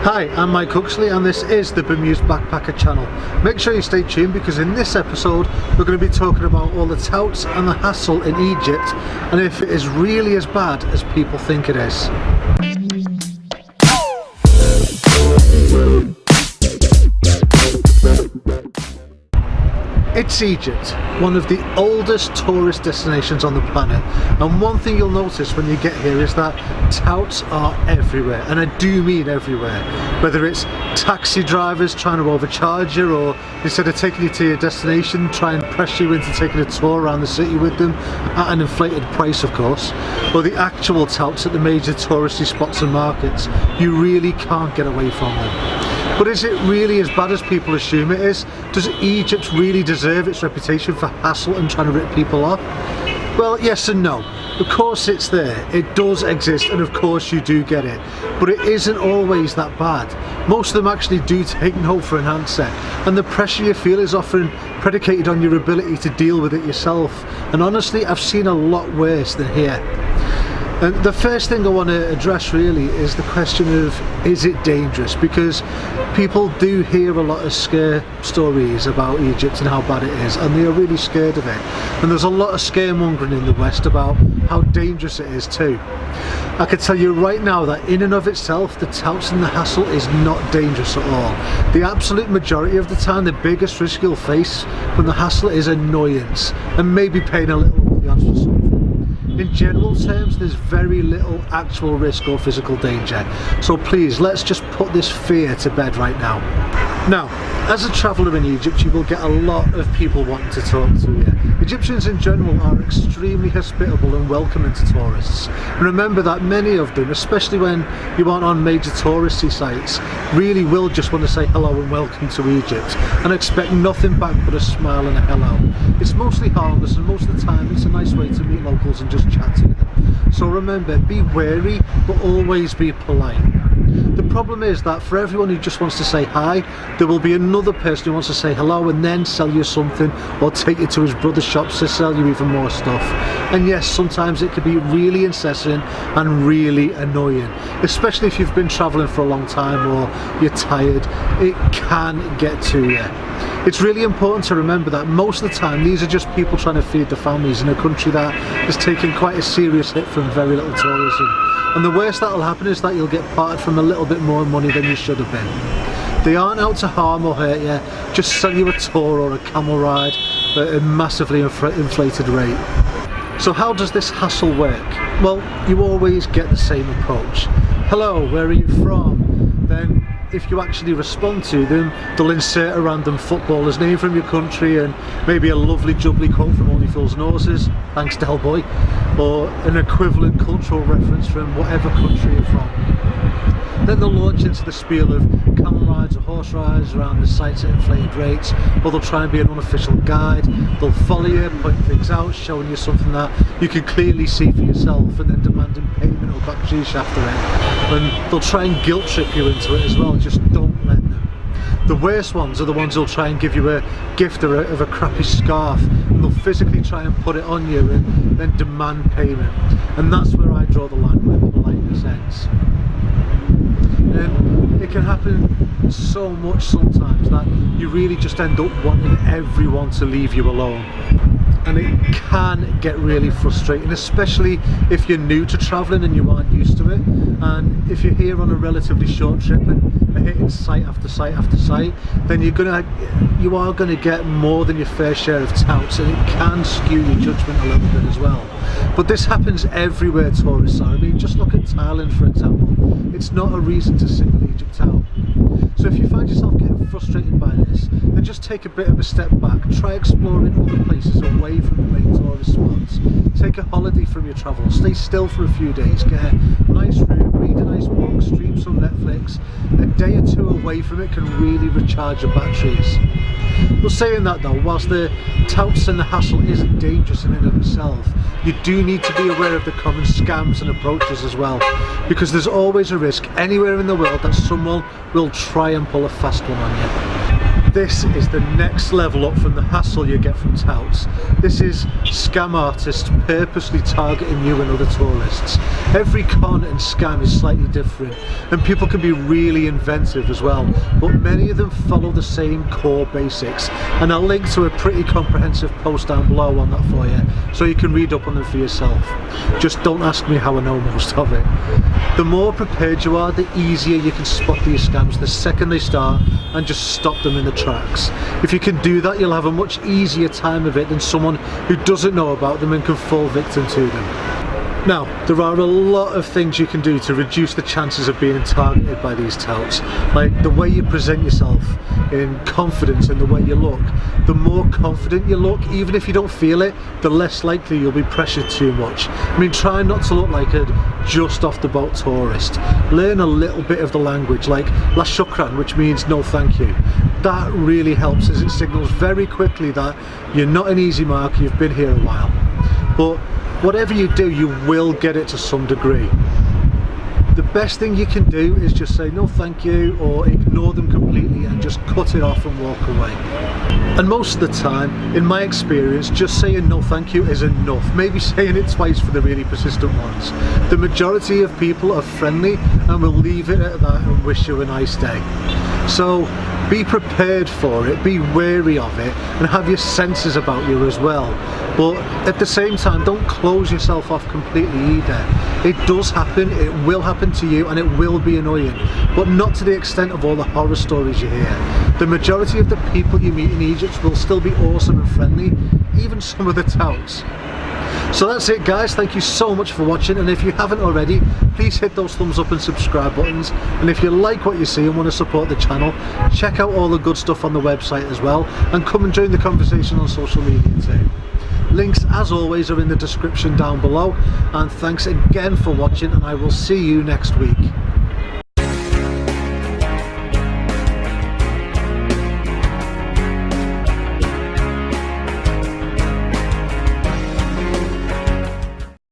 Hi, I'm Mike Huxley and this is the Bemused Backpacker channel. Make sure you stay tuned because in this episode we're going to be talking about all the touts and the hassle in Egypt and if it is really as bad as people think it is. It's Egypt, one of the oldest tourist destinations on the planet, and one thing you'll notice when you get here is that touts are everywhere, and I do mean everywhere. Whether it's taxi drivers trying to overcharge you, or instead of taking you to your destination try and press you into taking a tour around the city with them at an inflated price of course, or the actual touts at the major touristy spots and markets, you really can't get away from them. But is it really as bad as people assume it is? Does Egypt really deserve its reputation for hassle and trying to rip people off? Well, yes and no. Of course it's there, it does exist, and of course you do get it. But it isn't always that bad. Most of them actually do take no for an answer, and the pressure you feel is often predicated on your ability to deal with it yourself. And honestly, I've seen a lot worse than here. And the first thing I want to address really is the question of, is it dangerous? Because people do hear a lot of scare stories about Egypt and how bad it is, and they are really scared of it. And there's a lot of scaremongering in the West about how dangerous it is too. I can tell you right now that in and of itself, the touts and the hassle is not dangerous at all. The absolute majority of the time, the biggest risk you'll face from the hassle is annoyance, and maybe paying a little to be honest with something. In general terms, there's very little actual risk or physical danger. So please, let's just put this fear to bed right now. Now, as a traveller in Egypt, you will get a lot of people wanting to talk to you. Egyptians in general are extremely hospitable and welcoming to tourists. And remember that many of them, especially when you aren't on major touristy sites, really will just want to say hello and welcome to Egypt and expect nothing back but a smile and a hello. It's mostly harmless, and most of the time it's a nice way to meet locals and just chat to them. So remember, be wary but always be polite. The problem is that for everyone who just wants to say hi, there will be another person who wants to say hello and then sell you something, or take you to his brother's shops to sell you even more stuff. And yes, sometimes it can be really incessant and really annoying, especially if you've been travelling for a long time or you're tired. It can get to you. It's really important to remember that most of the time these are just people trying to feed their families in a country that has taken quite a serious hit from very little tourism. And the worst that'll happen is that you'll get parted from a little bit more money than you should have been. They aren't out to harm or hurt you, just sell you a tour or a camel ride at a massively inflated rate. So how does this hassle work? Well, you always get the same approach. Hello, where are you from? Then if you actually respond to them, they'll insert a random footballer's name from your country and maybe a lovely jubbly quote from Only Fools' Noses, thanks Del Boy, or an equivalent cultural reference from whatever country you're from. Then they'll launch into the spiel of camel rides or horse rides around the sites at inflated rates, or they'll try and be an unofficial guide. They'll follow you, pointing things out, showing you something that you can clearly see for yourself, and then demanding payment or bakshish after it. And they'll try and guilt trip you into it as well, just don't let them. The worst ones are the ones who'll try and give you a gift of a crappy scarf, and they'll physically try and put it on you and then demand payment. And that's where I draw the line where politeness ends. And it can happen so much sometimes that you really just end up wanting everyone to leave you alone. And it can get really frustrating, especially if you're new to travelling and you aren't used to it. And if you're here on a relatively short trip and are hitting site after site after site, then you are gonna get more than your fair share of touts, and it can skew your judgment a little bit as well. But this happens everywhere tourists are. I mean, just look at Thailand for example. It's not a reason to single Egypt out. So if you find yourself getting frustrated by this, then just take a bit of a step back. Try exploring other places away from the main tourist spots. Take a holiday from your travel. Stay still for a few days. Get a nice room, read a nice book, stream some Netflix. A day or two away from it can really recharge your batteries. But saying that though, whilst the touts and the hassle isn't dangerous in and of itself, you do need to be aware of the common scams and approaches as well, because there's always a risk anywhere in the world that someone will try and pull a fast one on you. this is the next level up from the hassle you get from touts. This is scam artists purposely targeting you and other tourists. Every con and scam is slightly different, and people can be really inventive as well, but many of them follow the same core basics, and I'll link to a pretty comprehensive post down below on that for you, so you can read up on them for yourself. Just don't ask me how I know most of it. The more prepared you are, the easier you can spot these scams the second they start and just stop them in the tracks. If you can do that, you'll have a much easier time of it than someone who doesn't know about them and can fall victim to them. Now, there are a lot of things you can do to reduce the chances of being targeted by these touts, like the way you present yourself in confidence and the way you look. The more confident you look, even if you don't feel it, the less likely you'll be pressured too much. I mean, try not to look like a just off the boat tourist. Learn a little bit of the language, like La Shukran, which means no thank you. That really helps, as it signals very quickly that you're not an easy mark, you've been here a while. But whatever you do, you will get it to some degree. The best thing you can do is just say no thank you, or ignore them completely and just cut it off and walk away. And most of the time, in my experience, just saying no thank you is enough. Maybe saying it twice for the really persistent ones. The majority of people are friendly and will leave it at that and wish you a nice day. So be prepared for it, be wary of it, and have your senses about you as well. But at the same time, don't close yourself off completely either. It does happen, it will happen to you, and it will be annoying, but not to the extent of all the horror stories you hear. The majority of the people you meet in Egypt will still be awesome and friendly, even some of the touts. So that's it guys, thank you so much for watching, and if you haven't already, please hit those thumbs up and subscribe buttons, and if you like what you see and want to support the channel, check out all the good stuff on the website as well, and come and join the conversation on social media too. Links as always are in the description down below, and thanks again for watching, and I will see you next week.